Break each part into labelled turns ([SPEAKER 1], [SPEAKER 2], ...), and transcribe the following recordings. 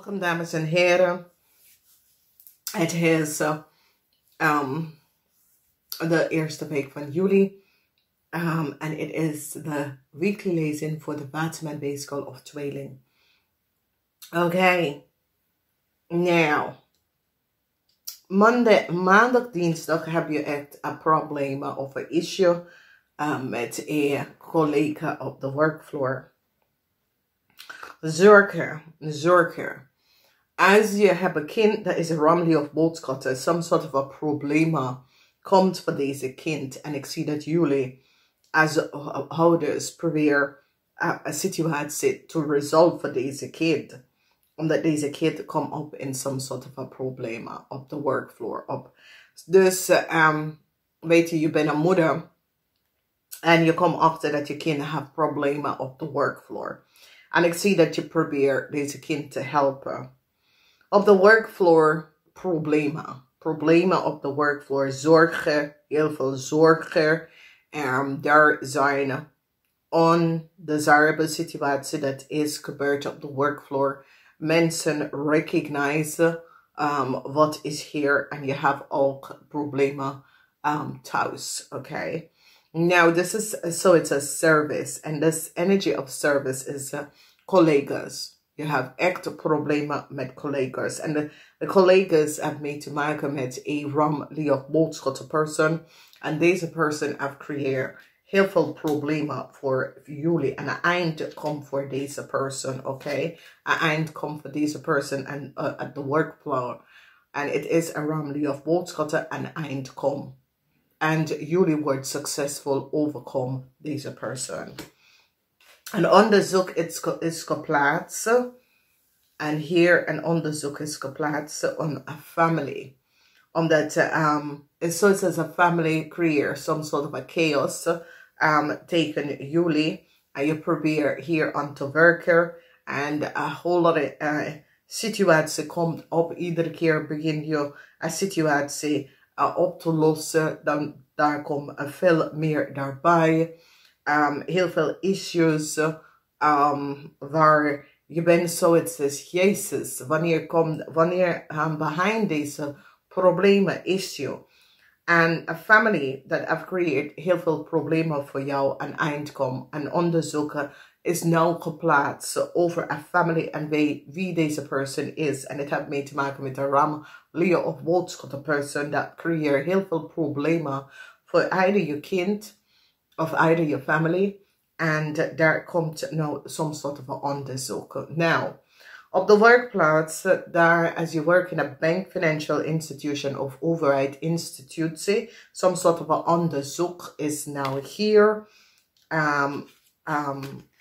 [SPEAKER 1] Welkom dames en heren. Het is de eerste week van juli. En het is de weekly lezing voor de Waterman Weegschaal of Tweeling. Oké. Nou. Maandag, dinsdag heb je echt een probleem of een issue met een collega op de workfloor. Zorgen. Als je hebt een kind dat is een rammelie of boodschappen, some sort of a probleem komt voor deze kind. En ik zie dat jullie als ouders proberen een situatie te resolven voor deze kind. Omdat deze kind komt op in some sort of a probleem op de workfloor. Dus weet je bent een moeder en je komt achter dat je kind heeft problemen op de workfloor. En ik zie dat je probeert deze kind te helpen. Op de workfloor problemen. Problemen op de workfloor. Zorgen. Heel veel zorgen. Daar zijn undesirable situaties dat is gebeurd op de workfloor. Mensen recognizen wat is hier. En je hebt ook problemen thuis. Oké. Now, this is, so it's a service. And this energy of service is collega's. You have echt problemen met collega's. En de collega's hebben mee te maken met een rammelie of boodschappen person. En deze person heeft creëerd heel veel problemen voor jullie. En een eind komt voor deze person, oké? Een eind komt voor deze person en at the workfloor. En het is een rammelie of boodschappen en eind komt. En jullie worden succesvol overkomen deze person. Een onderzoek is geplaatst. En hier een onderzoek is geplaatst op een family. Omdat it's so as a family create some sort of a chaos tegen jullie. En je probeert hier aan te werken. En een hele situatie komt op. Iedere keer begin je een situatie op te lossen. Dan daar komt veel meer daarbij. Heel veel issues waar je bent zoiets als Jezus. Wanneer behind deze problemen issue. En een family dat heeft gecreëerd heel veel problemen voor jou aan eind komt. En onderzoeken is nou geplaatst over een family en wie deze person is. En het heeft mee te maken met een rammelie of boodschappen person dat creëert heel veel problemen voor either je kind of either je family. En daar komt nou some sort of onderzoek. Nou, op de werkplaats, daar als je werkt in een bank, financial institution of overheid institutie, some sort of onderzoek is nou hier.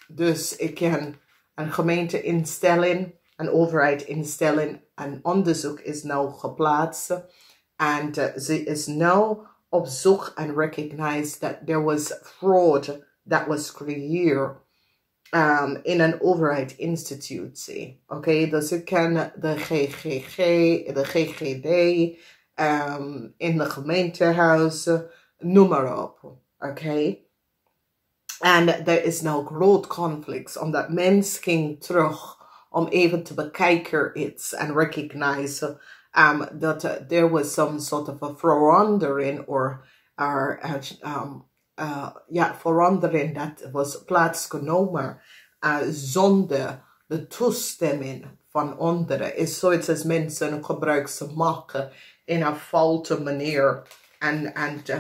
[SPEAKER 1] Dus ik kan een gemeenteinstelling, een overheidinstelling, een onderzoek is nou geplaatst. En ze is nou op zoek en recognize that there was fraud that was creëerd in een overheidsinstitutie. Oké, dus ik ken de GGG, de GGD, in de gemeentehuizen, noem maar op. Oké. En er is nou groot conflict, omdat mens ging terug om even te bekijken iets en recognize that there was some sort of a verandering verandering dat was plaatsgenomen zonder de toestemming van anderen. Is zoiets als mensen gebruik ze maken in een foute manier en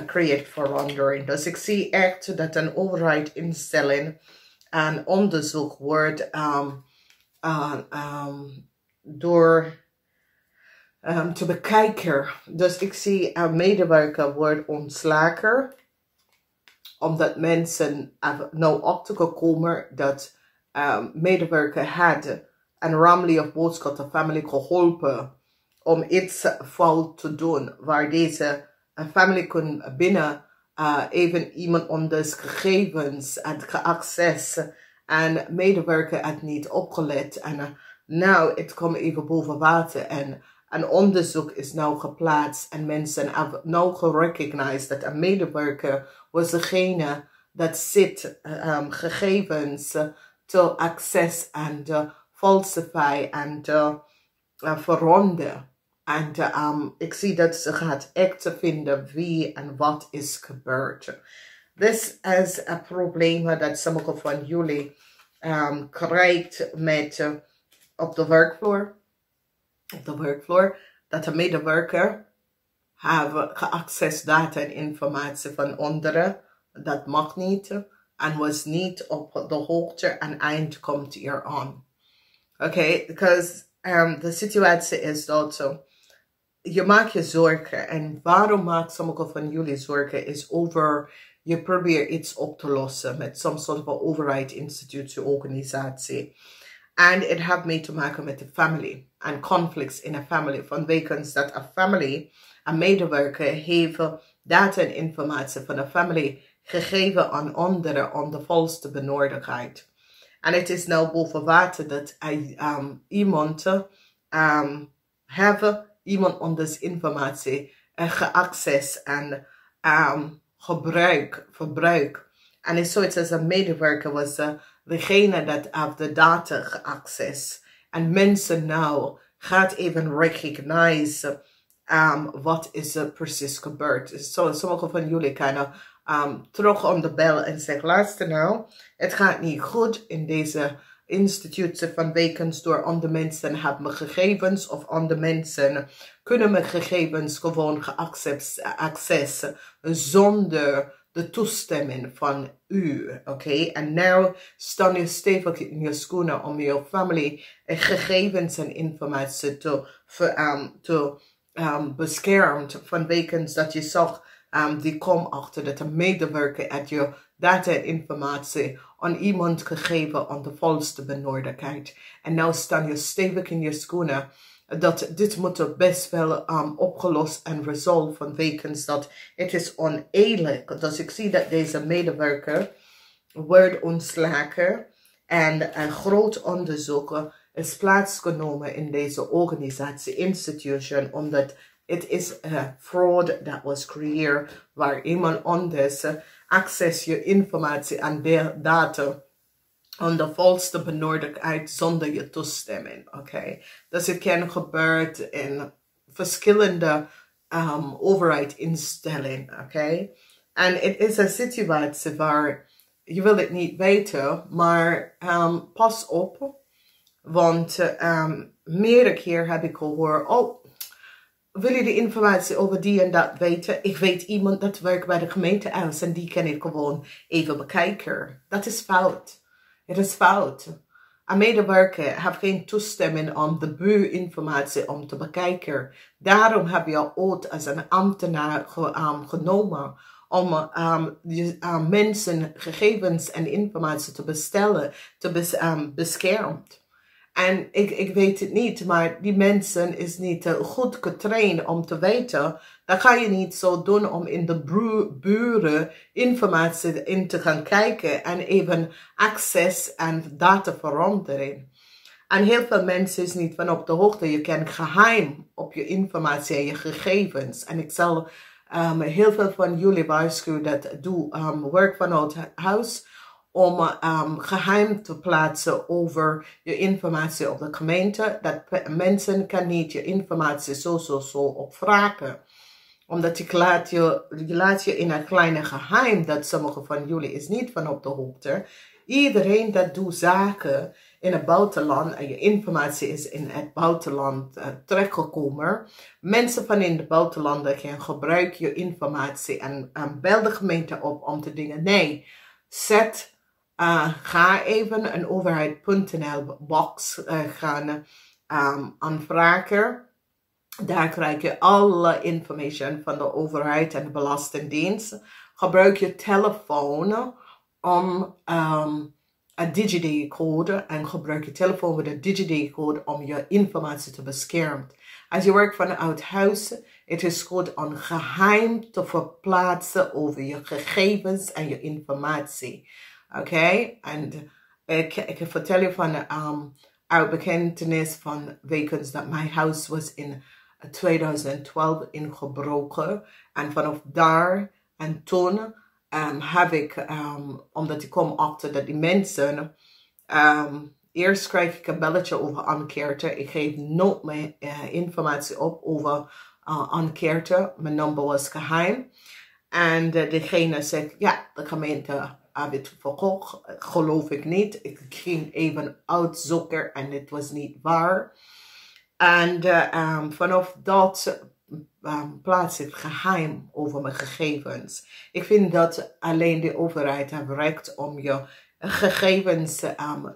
[SPEAKER 1] creëert verandering. Dus ik zie echt dat een overheidinstelling en onderzoek wordt door te bekijken. Dus ik zie een medewerker wordt ontslagen. Omdat mensen nou achtergekomen dat medewerker had een rammelie of boodschap de family geholpen om iets fout te doen. Waar deze family kon binnen even iemand anders gegevens had geaccess en medewerker had niet opgelet. En nou, het komt even boven water en een onderzoek is nou geplaatst en mensen hebben nou gerecognized dat een medewerker was degene dat zit gegevens te access en falsify en verronden. En ik zie dat ze gaat echt vinden wie en wat is gebeurd. Dit is een probleem dat sommige van jullie krijgt met op de werkvloer. Op de werkvloer. Dat de medewerker hebben geaccess data en informatie van anderen. Dat mag niet. En was niet op de hoogte en eind komt hier aan. Oké, because de situatie is dat je maakt je zorgen. En waarom maakt sommige van jullie zorgen is over je probeert iets op te lossen met some soort van overheid, institutie, organisatie. En het heeft mee te maken met de family en conflicts in een family. Vanwege dat een family, een medewerker, heeft data en informatie van de family gegeven aan anderen om de volste benodigdheid. En het is nou boven water dat iemand heeft iemand onder informatie geaccess en verbruik. En het is zoiets als een medewerker was degene dat heeft de data geaccess. En mensen nou gaat even recognize wat is er precies gebeurd. So, sommige van jullie kunnen terug om de bel en zeggen, luister nou, het gaat niet goed in deze instituten vanwege door andere mensen hebben me gegevens of andere mensen kunnen me gegevens gewoon geaccessen zonder de toestemming van u, oké? En nu staan je stevig in je schoenen om je familie gegevens en informatie te beschermd vanwege dat je zag die komt achter dat een medewerker uit je data en informatie aan iemand gegeven aan de volste benodigdheid. En nu staan je stevig in je schoenen dat dit moet best wel opgelost en resolved vanwege dat het is oneerlijk. Dus ik zie dat deze medewerker wordt ontslagen en een groot onderzoek is plaatsgenomen in deze organisatie, institution, omdat het is fraud that was creëerd waar iemand anders access je informatie en data aan de volste benodigdheid zonder je toestemming. Okay? Dus het kan gebeuren in verschillende overheidsinstellingen. Okay? En het is een situatie waar je wil het niet weten, maar pas op. Want meerdere keer heb ik gehoord, oh, wil je de informatie over die en dat weten? Ik weet iemand dat werkt bij de gemeentehuis en die kan ik gewoon even bekijken. Dat is fout. Het is fout. Een medewerker heeft geen toestemming om de buurinformatie om te bekijken. Daarom heb je ooit als een ambtenaar genomen om mensen gegevens en informatie te bestellen, te beschermd. En ik weet het niet, maar die mensen is niet goed getraind om te weten. Dat ga je niet zo doen om in de buren informatie in te gaan kijken en even access en data veranderen. En heel veel mensen is niet van op de hoogte. Je kan geheim op je informatie en je gegevens. En ik zal heel veel van jullie waarschuwen dat doe werk vanuit huis om geheim te plaatsen over je informatie op de gemeente. Dat mensen kan niet je informatie zo opvragen. Omdat je laat je in een kleine geheim dat sommige van jullie is niet van op de hoogte. Iedereen dat doet zaken in het buitenland en je informatie is in het buitenland terechtgekomen. Mensen van in het buitenland gaan gebruiken je informatie en bel de gemeente op om te dingen. Nee, ga even een overheid.nl box gaan aanvragen. Daar krijg je alle informatie van de overheid en de belastingdienst. Gebruik je telefoon om een DigiD-code en gebruik je telefoon met een DigiD-code om je informatie te beschermen. Als je werkt vanuit huis, het is goed om geheim te verplaatsen over je gegevens en je informatie. Oké? En ik vertel je van uit bekentenis van wekens dat mijn huis was in 2012 ingebroken. En vanaf daar en toen heb ik, omdat ik kom achter dat die mensen Eerst krijg ik een belletje over Ankeerte. Ik geef nooit meer informatie op over Ankeerte. Mijn nummer was geheim. En degene zegt, ja, de gemeente heeft het verkocht. Geloof ik niet. Ik ging even uitzoeken en het was niet waar. En vanaf dat plaats ik geheim over mijn gegevens. Ik vind dat alleen de overheid heeft recht om je gegevens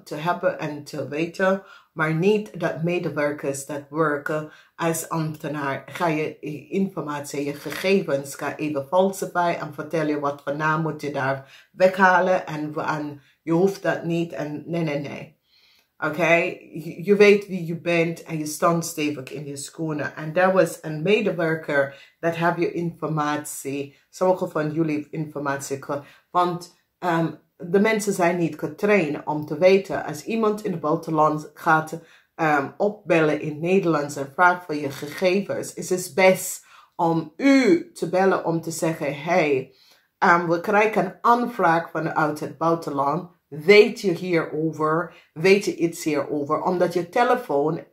[SPEAKER 1] te hebben en te weten, maar niet dat medewerkers dat werken als ambtenaar ga je informatie, je gegevens, ga even falsifieren en vertel je wat voor naam moet je daar weghalen en je hoeft dat niet en nee. Oké, je weet wie je bent en je staat stevig in je schoenen. En daar was een medewerker dat heeft je informatie, sommige van jullie informatie, want de mensen zijn niet getraind om te weten, als iemand in het buitenland gaat opbellen in Nederlands en vraagt voor je gegevens, is het best om u te bellen om te zeggen, hey, we krijgen een aanvraag vanuit het buitenland. Weet je hierover? Weet je iets hierover? Omdat je telefoon,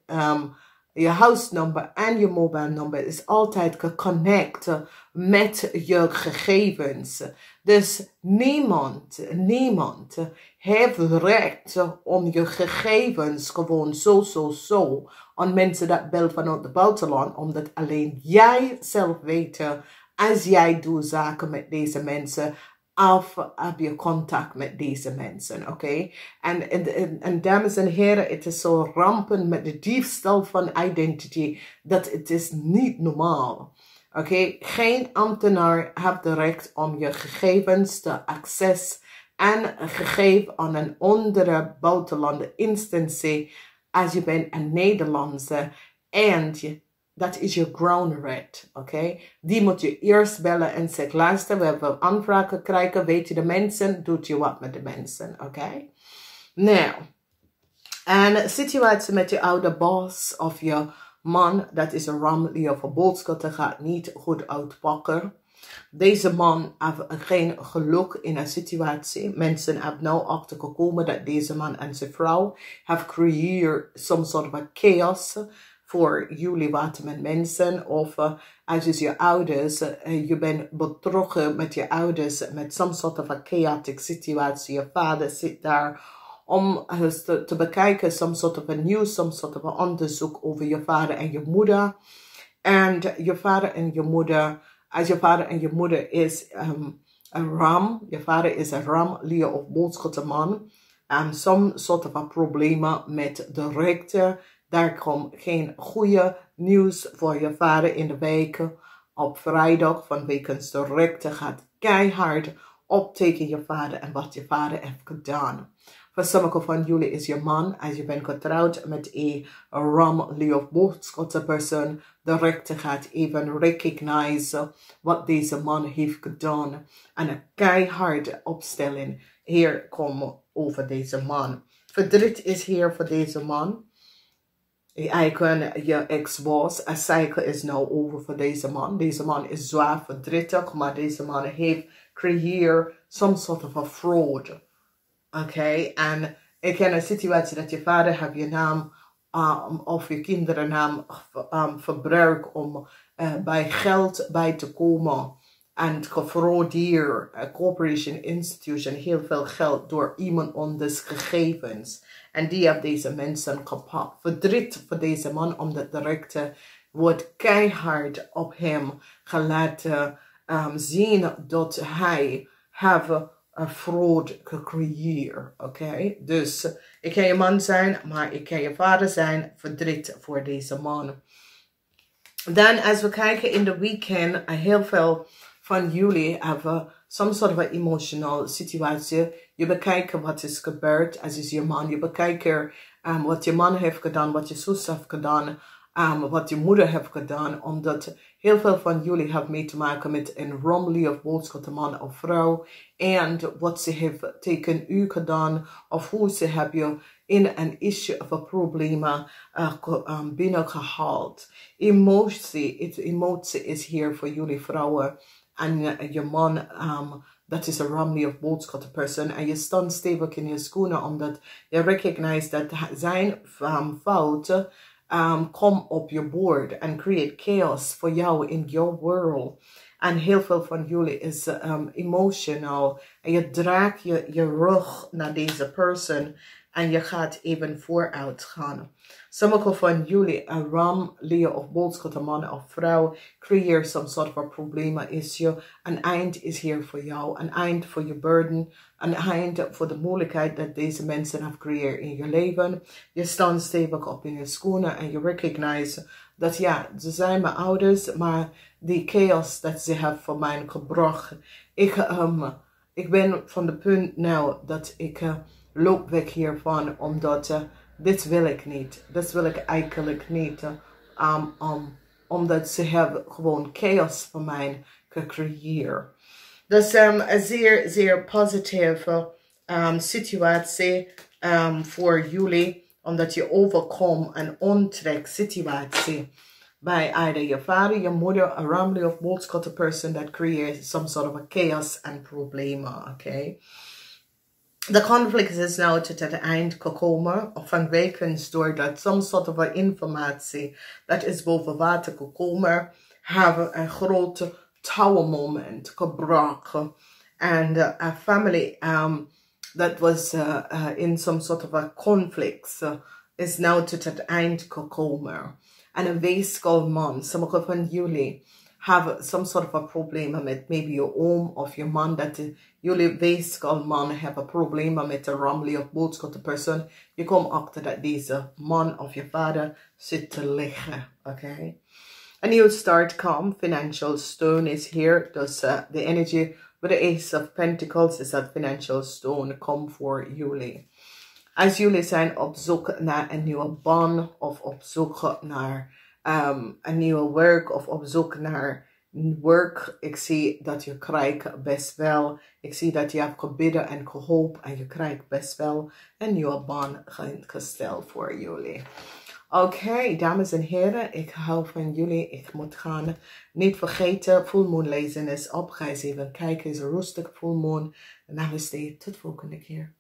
[SPEAKER 1] je huisnummer en je mobiele nummer is altijd geconnect met je gegevens. Dus niemand heeft recht om je gegevens gewoon zo aan mensen dat bellen vanuit het buitenland. Omdat alleen jij zelf weet, als jij doet zaken met deze mensen, of heb je contact met deze mensen, oké? En dames en heren, het is zo rampen met de diefstal van identity, dat het is niet normaal. Oké? Geen ambtenaar heeft het recht om je gegevens te access en gegeven aan een andere buitenlandse instantie als je bent een Nederlandse en dat is je ground right, oké? Die moet je eerst bellen en zeggen, luister, we hebben aanvragen krijgen, weet je de mensen, doet je wat met de mensen, oké? Nou, en situatie met je oude boss of je man, dat is een rammelie of een boodschap, dat gaat niet goed uitpakken. Deze man heeft geen geluk in een situatie. Mensen hebben nou achtergekomen dat deze man en zijn vrouw have creëerd some sort of chaos voor jullie Waterman mensen, of als je je ouders, je bent betrokken met je ouders, met some sort of a chaotic situatie, je vader zit daar om te bekijken, some sort of a nieuws, some sort of a onderzoek over je vader en je moeder. En je vader en je moeder, als je vader en je moeder is een ram, je vader is een ram, leer of boodschappenman, some sort of a problemen met de rechter. Daar komt geen goede nieuws voor je vader in de week. Op vrijdag vanwege de rechter gaat keihard op tegen je vader en wat je vader heeft gedaan. Voor sommigen van jullie is je man, als je bent getrouwd met een ram, of boodschapperson, de rechter gaat even recognize wat deze man heeft gedaan. En een keiharde opstelling hier komt over deze man. Verdriet is hier voor deze man. Je ex-boss, een cycle is nou over voor deze man. Deze man is zwaar verdrietig, maar deze man heeft creëerd some sort of a fraud. Oké, en ik ken een situatie dat je vader heeft je naam of je kinderen naam verbruikt om bij geld bij te komen. En gefraudeerd, een corporation institution, heel veel geld door iemand anders gegevens. En die heeft deze mensen gepakt. Verdriet voor deze man, omdat de rechter wordt keihard op hem gelaten zien dat hij een fraud gecreëerd. Oké? Dus ik kan je man zijn, maar ik kan je vader zijn. Verdriet voor deze man. Dan als we kijken in de weekend, heel veel van jullie hebben some sort of emotional situatie. Je bekijkt wat is gebeurd, als is je man. Je bekijkt wat je man heeft gedaan, wat je zus heeft gedaan, wat je moeder heeft gedaan. Omdat heel veel van jullie hebben mee te maken met een rommelie of boodschap, man of vrouw. En wat ze heeft tegen u gedaan, of hoe ze hebben in een issue of een probleem binnengehaald. Emotie is hier voor jullie vrouwen. En je man dat is een Ramley of Boodschapper person. En je staat stevig in je schoenen omdat je recognize dat zijn fouten kom op je board en create chaos voor jou in your world. En heel veel van jullie is emotional. En je draagt je rug naar deze person. En je gaat even vooruit gaan. Sommige van jullie, een ram, leer of boodschapper, man of vrouw, creëer some sort of a probleem, issue. Een eind is hier voor jou. Een eind voor je burden. Een eind voor de mogelijkheid dat deze mensen hebben gecreëerd in je leven. Je staat stevig op in je schoenen en je recognize dat ja, ze zijn mijn ouders, maar die chaos dat ze hebben voor mij gebracht. Ik ben van de punt nou dat ik loop weg hiervan, omdat dit wil ik niet. Dit wil ik eigenlijk niet. Omdat ze hebben gewoon chaos voor mij gecreëerd. Dus een zeer, zeer positieve situatie voor jullie. Omdat je overkomt een ontrek situatie. Bij either je vader, je moeder, a Ramley of Boodschapper person that creates some sort of a chaos en problemen. Okay? De conflict is nou tot het eind gekomen, vanwege doordat some sort of informatie dat is boven water gekomen, hebben een grote touwmoment gebracht. En a family that was in some sort of a conflict is nou tot het eind gekomen. En een weegschaalman, sommige van jullie hebben some sort of a probleem met maybe je oom of je man, dat jullie weegschaalman hebben problemen met de Ramley of Boodschapper person. Je komt achter dat deze man of je vader zit te liggen, oké? A new start come, financial stone is here, dus the energy with the Ace of Pentacles is that financial stone come voor jullie. Als jullie zijn op zoek naar een nieuwe baan of op zoek naar een nieuwe werk of op zoek naar werk, ik zie dat je krijgt best wel. Ik zie dat je hebt gebidden en gehoopt en je krijgt best wel een nieuwe baan gesteld voor jullie. Oké, dames en heren, ik hou van jullie. Ik moet gaan. Niet vergeten, full moon lezing is op. Ga eens even kijken, is een rustig full moon. Namaste, tot volgende keer.